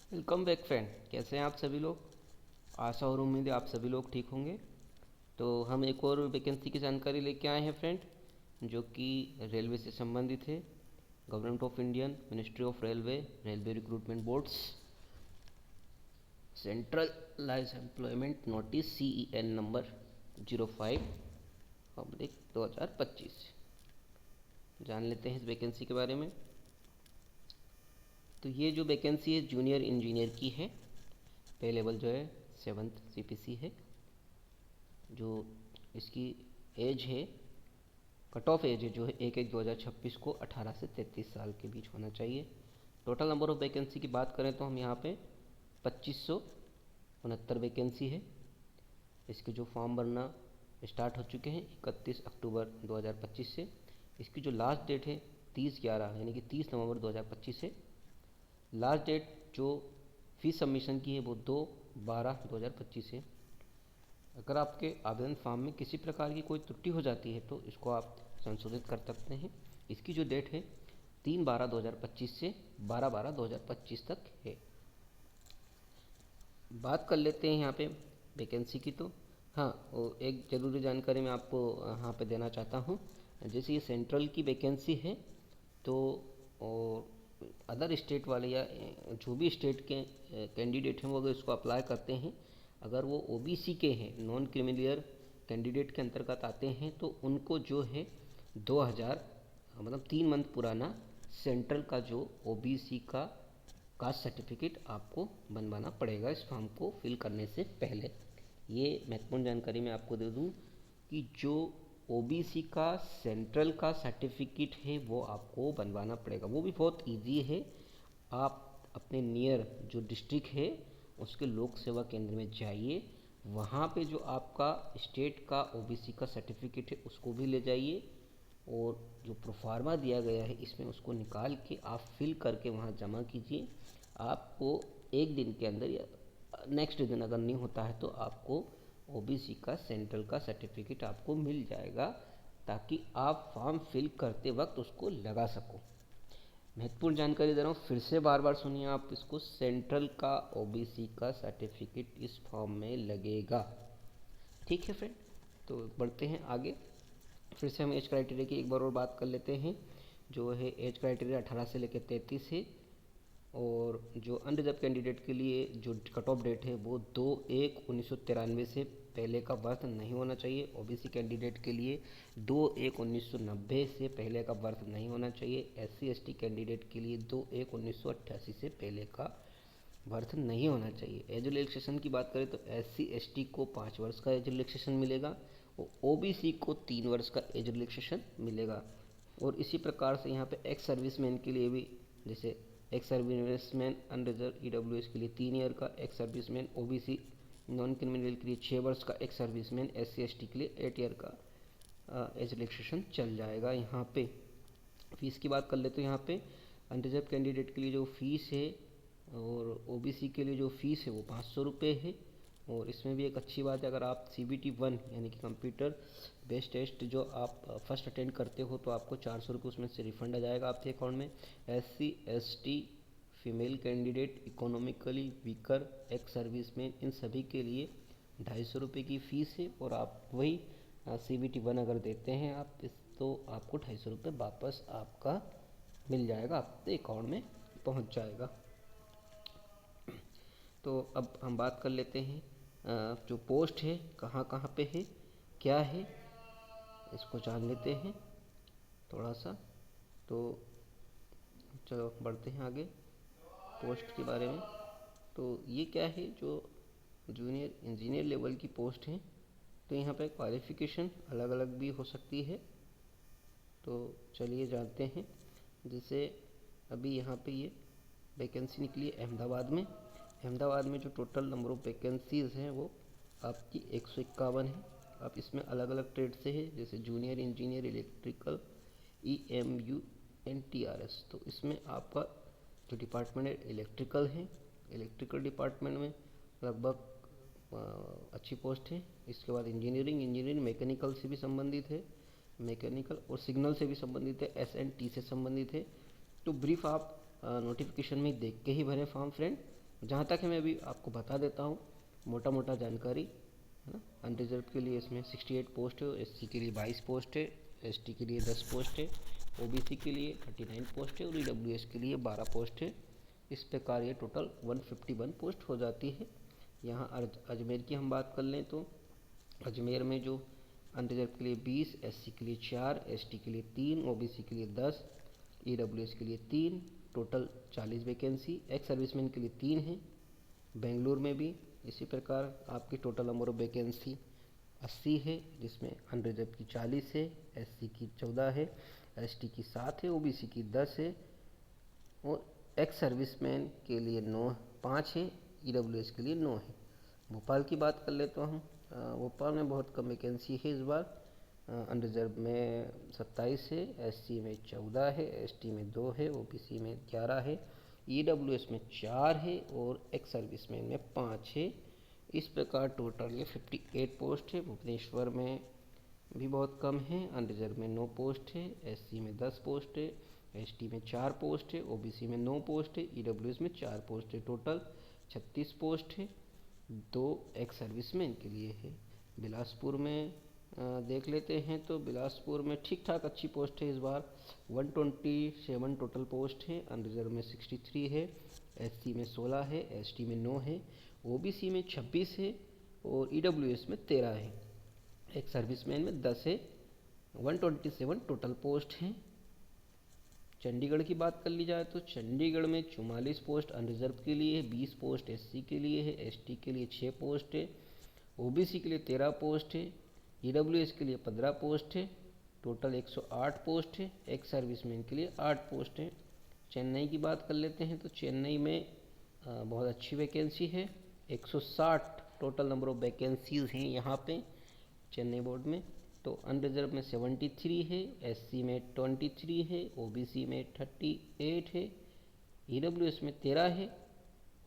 Welcome back friend. कैसे हैं आप सभी लोग? आशा और उम्मीद है आप सभी लोग ठीक होंगे। तो हम एक और वैकेंसी की जानकारी लेके आए हैं फ्रेंड, जो कि रेलवे से संबंधित है। Government of Indian ministry of railways, railway recruitment boards, centralise employment notice CEN number 05/2025। जान लेते हैं इस वैकेंसी के बारे में। तो ये जो वैकेंसी है जूनियर इंजीनियर की है। पे लेवल जो है 7th CPC है। जो इसकी एज है, कट ऑफ एज है जो है 1/1/2026 को 18 से 33 साल के बीच होना चाहिए। टोटल नंबर ऑफ वैकेंसी की बात करें तो हम यहाँ पे 2569 वैकेंसी है। इसके जो फॉर्म भरना स्टार्ट हो चुके हैं 31 अक्टूबर 2025 से। इसकी जो लास्ट डेट है 30/11 यानी कि 30 नवंबर 2025 है। लास्ट डेट जो फीस सबमिशन की है वो 2/12/2025 है। अगर आपके आवेदन फॉर्म में किसी प्रकार की कोई त्रुटि हो जाती है तो इसको आप संशोधित कर सकते हैं। इसकी जो डेट है 3/12/2025 से 12/12/2025 तक है। बात कर लेते हैं यहाँ पे वैकेंसी की। तो हाँ, वो एक ज़रूरी जानकारी मैं आपको यहाँ पे देना चाहता हूँ। जैसे ये सेंट्रल की वैकेंसी है, तो अदर स्टेट वाले या जो भी स्टेट के कैंडिडेट हैं वो अगर इसको अप्लाई करते हैं, अगर वो OBC के हैं, नॉन क्रिमिलियर कैंडिडेट के अंतर्गत आते हैं, तो उनको जो है 2000 मतलब 3 मंथ पुराना सेंट्रल का जो OBC का कास्ट सर्टिफिकेट आपको बनवाना पड़ेगा इस फॉर्म को फिल करने से पहले। ये महत्वपूर्ण जानकारी मैं आपको दे दूँ कि जो OBC का सेंट्रल का सर्टिफिकेट है वो आपको बनवाना पड़ेगा। वो भी बहुत इजी है। आप अपने नियर जो डिस्ट्रिक्ट है उसके लोक सेवा केंद्र में जाइए, वहाँ पे जो आपका स्टेट का OBC का सर्टिफिकेट है उसको भी ले जाइए, और जो प्रोफार्मा दिया गया है इसमें उसको निकाल के आप फिल करके वहाँ जमा कीजिए। आपको एक दिन के अंदर या नेक्स्ट दिन अगर नहीं होता है तो आपको OBC का सेंट्रल का सर्टिफिकेट आपको मिल जाएगा, ताकि आप फॉर्म फिल करते वक्त उसको लगा सको। महत्वपूर्ण जानकारी दे रहा हूँ, फिर से बार बार सुनिए आप इसको। सेंट्रल का OBC का सर्टिफिकेट इस फॉर्म में लगेगा। ठीक है फ्रेंड, तो बढ़ते हैं आगे। फिर से हम एज क्राइटेरिया की एक बार और बात कर लेते हैं। जो है एज क्राइटेरिया 18 से लेकर 33 है। और जो अनरिजर्व कैंडिडेट के लिए जो कट ऑफ डेट है वो 2/1/1993 से पहले का बर्थ नहीं होना चाहिए। OBC कैंडिडेट के लिए 2/1/1990 से पहले का बर्थ नहीं होना चाहिए। SC/ST कैंडिडेट के लिए 2/1/1988 से पहले का बर्थ नहीं होना चाहिए। एज रिलैक्सेशन की बात करें तो SC/ST को 5 वर्ष का एज रिलैक्सेशन मिलेगा और OBC को 3 वर्ष का एज रिलैक्सेशन मिलेगा। और इसी प्रकार से यहाँ पे एक्स सर्विसमैन के लिए भी, जैसे एक्स सर्विसमैन अनरिजर्व EWS के लिए 3 ईयर का, ex serviceman OBC non criminal के लिए 6 वर्ष का, एक्स सर्विसमैन SC/ST के लिए 8 ईयर का एज रिलैक्सेशन चल जाएगा। यहाँ पे फीस की बात कर ले तो यहाँ पे अनरिजर्व कैंडिडेट के लिए जो फीस है और OBC के लिए जो फीस है वो 500 रुपये है। और इसमें भी एक अच्छी बात है, अगर आप CBT 1 यानी कि कंप्यूटर बेस्ड टेस्ट जो आप फर्स्ट अटेंड करते हो तो आपको 400 रुपये उसमें से रिफंड आ जाएगा आपके अकाउंट में। SC/ST, female candidate, economically weaker, ex serviceman, इन सभी के लिए 250 रुपये की फ़ीस है। और आप वही CBT 1 अगर देते हैं आप तो आपको 250 रुपये वापस आपका मिल जाएगा, आपके अकाउंट में पहुंच जाएगा। तो अब हम बात कर लेते हैं जो पोस्ट है कहाँ कहाँ पे है, क्या है, इसको जान लेते हैं थोड़ा सा। तो चलो बढ़ते हैं आगे पोस्ट के बारे में। तो ये क्या है, जो जूनियर इंजीनियर लेवल की पोस्ट है, तो यहाँ पे क्वालिफ़िकेशन अलग अलग भी हो सकती है। तो चलिए जानते हैं। जैसे अभी यहाँ पे ये वैकेंसी निकली है अहमदाबाद में जो टोटल नंबर ऑफ़ वैकेंसीज़ हैं वो आपकी 151 है। आप इसमें अलग अलग ट्रेड से है, जैसे जूनियर इंजीनियर इलेक्ट्रिकल EMUNTRS। तो इसमें आपका जो डिपार्टमेंट है इलेक्ट्रिकल है। इलेक्ट्रिकल डिपार्टमेंट में लगभग अच्छी पोस्ट है। इसके बाद इंजीनियरिंग मैकेनिकल से भी संबंधित है, मैकेनिकल और सिग्नल से भी संबंधित है, SNT से संबंधित है। तो ब्रीफ आप नोटिफिकेशन में देख के ही भरें फॉर्म फ्रेंड। जहाँ तक है मैं अभी आपको बता देता हूँ मोटा मोटा जानकारी, है ना। अनरिजर्व के लिए इसमें 68 पोस्ट है, एससी के लिए 22 पोस्ट है, एसटी के लिए 10 पोस्ट है, ओबीसी के लिए 39 पोस्ट है और ईडब्ल्यूएस के लिए 12 पोस्ट है। इस प्रकार ये टोटल 151 पोस्ट हो जाती है। यहाँ अजमेर की हम बात कर लें तो अजमेर में जो अनरिजर्व के लिए 20, एससी के लिए 4, एसटी के लिए 3, ओबीसी के लिए 10, ईडब्ल्यूएस के लिए 3, टोटल 40 वैकेंसी। एक्स सर्विसमैन के लिए 3 है। बेंगलुरु में भी इसी प्रकार आपकी टोटल नंबर ऑफ वैकेंसी 80 है, जिसमें अनरिजर्व की 40 है, एससी की 14 है, एसटी की 7 है, ओबीसी की 10 है और एक्स सर्विसमैन के लिए 5 है, ईडब्ल्यूएस के लिए 9 है। भोपाल की बात कर ले तो हम भोपाल में बहुत कम वैकेंसी है इस बार। अनरिजर्व में 27 है, एससी में 14 है, एसटी में 2 है, ओबीसी में 11 है, ईडब्ल्यूएस में 4 है और एक्स सर्विसमैन में 5 है। इस प्रकार टोटल ये 58 पोस्ट है। भुवनेश्वर में भी बहुत कम है, अनरिजर्व में 9 पोस्ट है, एससी में 10 पोस्ट है, एसटी में 4 पोस्ट है, ओबीसी में 9 पोस्ट है, ईडब्ल्यूएस में 4 पोस्ट है, टोटल 36 पोस्ट है। 2 एक्स सर्विसमैन के लिए है। बिलासपुर में देख लेते हैं तो बिलासपुर में ठीक ठाक अच्छी पोस्ट है इस बार। 127 टोटल पोस्ट है, अनरिजर्व में 63 है, एससी में 16 है, एसटी में 9 है, ओबीसी में 26 है और ईडब्ल्यूएस में 13 है। एक सर्विसमैन में 10 है। 127 टोटल पोस्ट हैं। चंडीगढ़ की बात कर ली जाए तो चंडीगढ़ में 44 पोस्ट अनरिजर्व के लिए है, 20 पोस्ट एससी के लिए है, एसटी के लिए 6 पोस्ट है, ओबीसी के लिए 13 पोस्ट है, ईडब्ल्यूएस के लिए 15 पोस्ट है, टोटल 108 पोस्ट है। एक्स सर्विसमैन के लिए 8 पोस्ट है। चेन्नई की बात कर लेते हैं तो चेन्नई में बहुत अच्छी वैकेंसी है। 160 टोटल नंबर ऑफ वैकेंसीज हैं यहाँ पे चेन्नई बोर्ड में। तो अनरिजर्व में 73 है, एससी में 23 है, ओबीसी में 38 है, ईडब्ल्यूएस में 13 है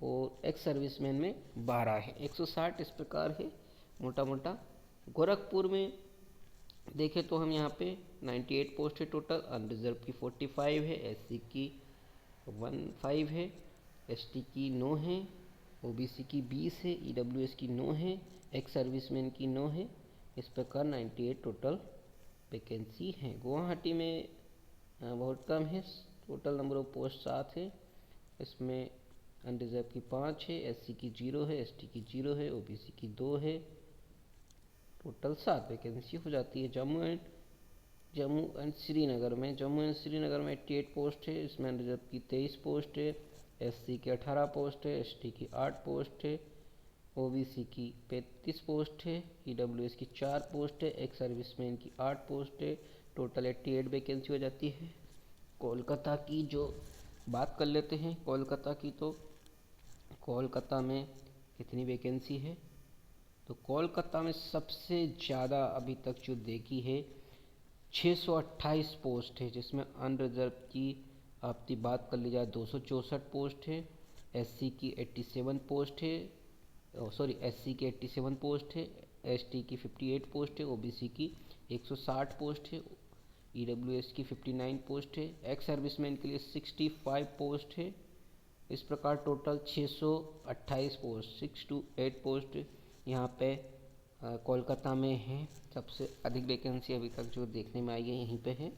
और एक्स सर्विसमैन में 12 है। 160 इस प्रकार है मोटा मोटा। गोरखपुर में देखें तो हम यहाँ पे 98 पोस्ट है टोटल, अनरिजर्व की 45 है, एससी की 15 है, एसटी की 9 है, ओबीसी की 20 है, ईडब्ल्यूएस की 9 है, एक्स सर्विसमैन की 9 है। इस प्रकार 98 टोटल वैकेंसी है। गुवाहाटी में बहुत कम है, टोटल नंबर ऑफ पोस्ट 7 है। इसमें अनरिजर्व की 5 है, एससी की 0 है, एसटी की 0 है, ओबीसी की 2 है, टोटल 7 वैकेंसी हो जाती है। जम्मू एंड श्रीनगर में 88 पोस्ट है, इसमें अनरिजर्व की 23 पोस्ट है, एससी की 18 पोस्ट है, एसटी की 8 पोस्ट है, ओबीसी की 35 पोस्ट है, ईडब्ल्यूएस की 4 पोस्ट है, एक्स सर्विसमैन की 8 पोस्ट है, टोटल 88 वैकेंसी हो जाती है। कोलकाता की जो बात कर लेते हैं कोलकाता की, तो कोलकाता में कितनी वैकेंसी है तो कोलकाता में सबसे ज़्यादा अभी तक जो देखी है 628 पोस्ट है, जिसमें अनरिजर्व की आपकी बात कर ली जाए 264 पोस्ट है, एससी की 87 पोस्ट है, एससी की 87 पोस्ट है, एसटी की 58 पोस्ट है, ओबीसी की 160 पोस्ट है, ईडब्ल्यूएस की 59 पोस्ट है, एक्स सर्विसमैन के लिए 65 पोस्ट है। इस प्रकार टोटल 628 पोस्ट 628 पोस्ट यहाँ पे कोलकाता में है। सबसे अधिक वैकेंसी अभी तक जो देखने में आई है यहीं पे है।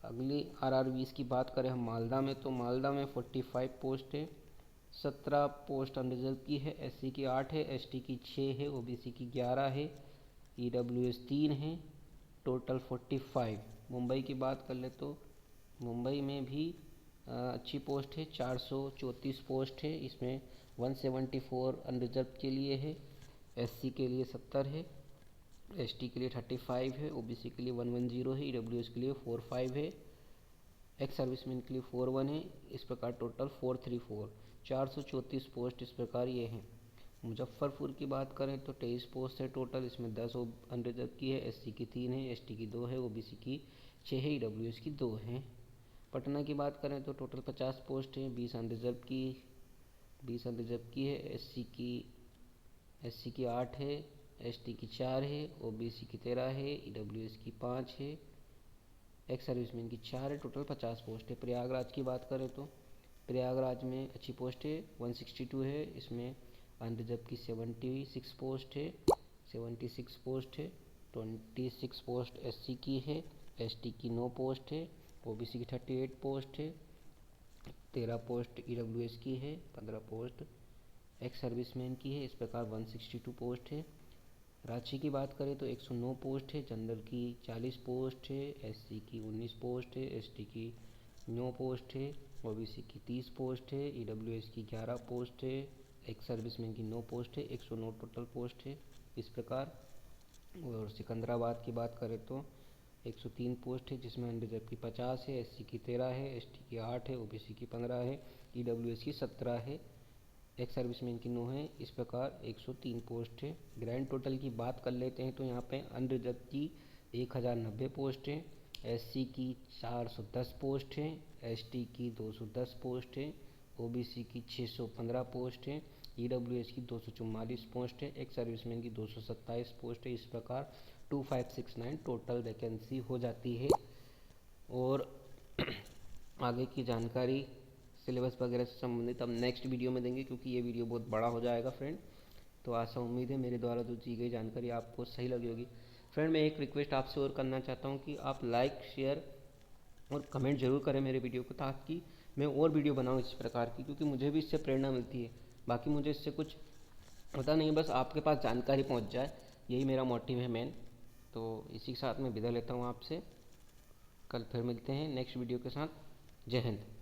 अगली आरआरबीज की बात करें हम मालदा में, तो मालदा में 45 पोस्ट है, 17 पोस्ट अनरिजर्व की है, एससी की 8 है, एसटी की 6 है, ओबीसी की 11 है, ईडब्ल्यूएस 3 है, टोटल 45। मुंबई की बात कर ले तो मुंबई में भी अच्छी पोस्ट है, 434 पोस्ट है, इसमें 174 अनरिजर्व के लिए है, एससी के लिए 70 है, एसटी के लिए 35 है, ओबीसी के लिए 110 है, ईडब्ल्यूएस के लिए 45 है, एक्स सर्विसमैन के लिए 41 है। इस प्रकार टोटल 434 434 पोस्ट इस प्रकार ये हैं। मुजफ्फरपुर की बात करें तो 23 पोस्ट है टोटल, इसमें 10 अनरिजर्व की है, एससी की 3 है, एसटी की 2 है, ओबीसी की 6 है, ईडब्ल्यूएस की 2 है। पटना की बात करें तो टोटल 50 पोस्ट है, 20 अनरिजर्व की है, एससी की 8 है, एसटी की 4 है, ओबीसी की 13 है, ईडब्ल्यूएस की 5 है, एक्स सर्विसमैन की 4 है, टोटल 50 पोस्ट है। प्रयागराज की बात करें तो प्रयागराज में अच्छी पोस्ट है 162 है, इसमें अनरिजर्व की 76 पोस्ट है, 76 पोस्ट है। 26 पोस्ट एससी की है, एसटी की 9 पोस्ट है, ओबीसी की 38 पोस्ट है, 13 पोस्ट ईडब्ल्यूएस की है, 15 पोस्ट एक्स सर्विसमैन की है। इस प्रकार 162 पोस्ट है। राज्य की बात करें तो 109 पोस्ट है, जनरल की 40 पोस्ट है, एससी की 19 पोस्ट है, एसटी की 9 पोस्ट है, ओबीसी की 30 पोस्ट है, ईडब्ल्यूएस की 11 पोस्ट है, एक्स सर्विसमैन की 9 पोस्ट है, 109 टोटल पोस्ट है इस प्रकार। और सिकंदराबाद की बात करें तो 103 पोस्ट है, जिसमें अनरिजर्व की 50 है, एससी की 13 है, एसटी की 8 है, ओबीसी की 15 है, ईडब्ल्यूएस की 17 है, एक्स सर्विसमैन की 9 है। इस प्रकार 103 पोस्ट है। ग्रैंड टोटल की बात कर लेते हैं तो यहाँ पे अनरिजर्व की 1090 पोस्ट है, एससी की 410 पोस्ट है, एसटी की 210 पोस्ट है, ओबीसी की 615 पोस्ट है, ईडब्ल्यूएस की 244 पोस्ट है, एक्स सर्विसमैन की 227 पोस्ट है। इस प्रकार 2569 टोटल वैकेंसी हो जाती है। और आगे की जानकारी सिलेबस वगैरह से संबंधित हम नेक्स्ट वीडियो में देंगे, क्योंकि ये वीडियो बहुत बड़ा हो जाएगा फ्रेंड। तो आशा उम्मीद है मेरे द्वारा जो दी गई जानकारी आपको सही लगी होगी। फ्रेंड मैं एक रिक्वेस्ट आपसे और करना चाहता हूँ कि आप लाइक शेयर और कमेंट जरूर करें मेरे वीडियो को, ताकि मैं और वीडियो बनाऊँ इस प्रकार की, क्योंकि मुझे भी इससे प्रेरणा मिलती है। बाकी मुझे इससे कुछ पता नहीं, बस आपके पास जानकारी पहुँच जाए, यही मेरा मोटिव है मेन। तो इसी के साथ मैं विदा लेता हूँ आपसे। कल फिर मिलते हैं नेक्स्ट वीडियो के साथ। जय हिंद।